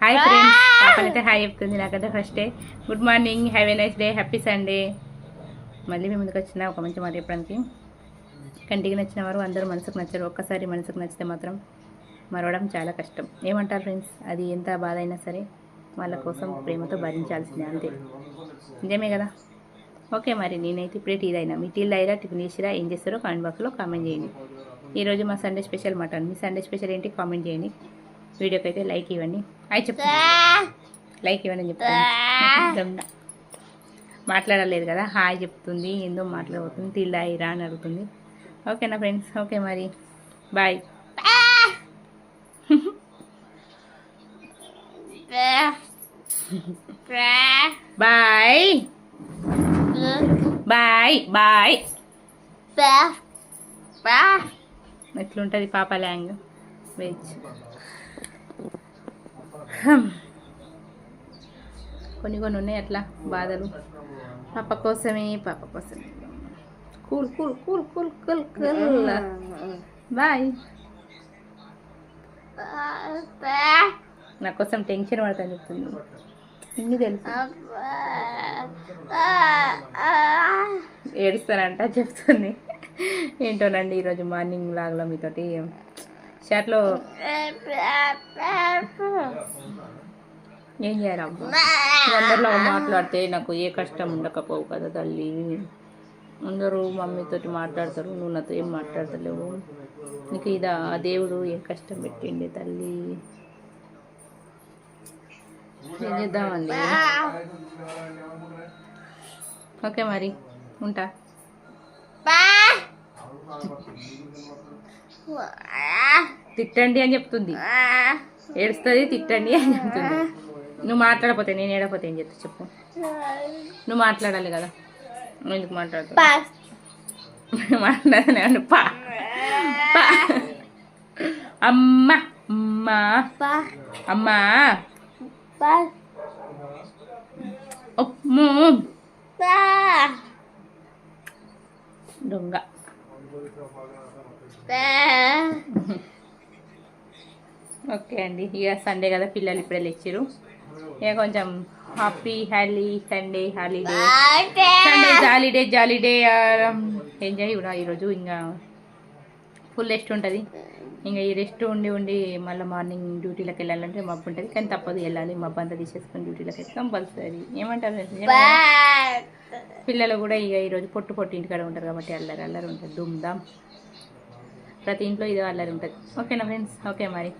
Hi friends, పాపనైతే hi చెప్తుంది. నాకైతే first day good morning, have a nice day, happy Sunday. మళ్ళీ మీ ముందుకు వచ్చిన ఒక మంచి మాట చెప్పడానికి. కంటికి నచ్చిన వారు అందరూ మనసుకు నచ్చరు. ఒక్కసారి మనసుకు నచ్చితే మాత్రం మరవడం చాలా కష్టం. ఏమంటారు ఫ్రెండ్స్? అది ఎంత బాధ అయినా సరే వాళ్ళ కోసం ప్రేమతో భరించాల్సిందే, అంతే. నిజమే కదా? ఓకే, మరి నేనైతే ఇప్పుడే టీ తాగినా. మీ టీ తాగిరా, టిఫిన్ చేసిరా, ఏం చేస్తారో కామెంట్ బాక్స్లో కామెంట్ చేయండి. ఈరోజు మా సండే స్పెషల్ మటన్. మీ సండే స్పెషల్ ఏంటి కామెంట్ చేయండి. వీడియోకి అయితే లైక్ ఇవ్వండి. అయి చెప్తా, లైక్ ఇవ్వండి అని చెప్తాను. మాట్లాడలేదు కదా, హాయ్ చెప్తుంది, ఏందో మాట్లాడుతుంది, టీ తాగిరా అని అడుగుతుంది. ఓకేనా ఫ్రెండ్స్? ఓకే మరి, బాయ్. Bye bye bye. ఎట్లుంటుంది పాప లాంగ్ వెజ్? కొన్ని ఉన్నాయి అట్లా బాధలు. పాప కోసమే. Cool cool cool cool cool cool. Bye. నా కోసం టెన్షన్ పడతాను చెప్తుంది. ఇన్ని తెలుసు, ఏడుస్తానంట చెప్తుంది. ఏంటోనండి, ఈరోజు మార్నింగ్ లాగ్లో మీతోటి షర్ట్లో ఏం చేయాలమ్మా? అందరిలో మాట్లాడితే నాకు ఏ కష్టం ఉండకపోవు కదా తల్లి. అందరూ మమ్మీతోటి మాట్లాడతారు, నువ్వు నాతో ఏం మాట్లాడతలేవు. నీకు ఇదా దేవుడు ఏం కష్టం పెట్టిండి తల్లి? ఏం చేద్దామండి. ఓకే మరి, ఉంటా. తిట్టండి అని చెప్తుంది, ఏడుస్తుంది. తిట్టండి అని చెప్తుంది. నువ్వు మాట్లాడపోతే నేను ఏడపోతే ఏం చెప్తా చెప్పు? నువ్వు మాట్లాడాలి కదా, నువ్వు ఎందుకు మాట్లాడుతావు? మాట్లాడతాను. పా అమ్మా అమ్మా అమ్మా దొంగ. ఓకే అండి, ఇక సండే కదా, పిల్లలు ఇప్పుడే లేచారు. ఇక కొంచెం happy Sunday holiday, Sunday జాలీడే enjoy కూడా. ఈరోజు ఇంకా ఫుల్ రెస్ట్ ఉంటుంది. ఇంకా ఈ రెస్ట్ ఉండి మళ్ళీ మార్నింగ్ డ్యూటీలకు వెళ్ళాలంటే మబ్బు ఉంటుంది, కానీ తప్పదు, వెళ్ళాలి. మబ్బు అంతా తీసేసుకొని డ్యూటీలకు అయితే కంపల్సరీ. ఏమంటారు? పిల్లలు కూడా ఇక ఈరోజు పొట్టు ఇంటికాడ ఉంటారు కాబట్టి అల్లరి ఉంటుంది, దుమ్దాం. ప్రతి ఇంట్లో ఇదో అల్లరి ఉంటుంది. ఓకేనా ఫ్రెండ్స్? ఓకే మరి.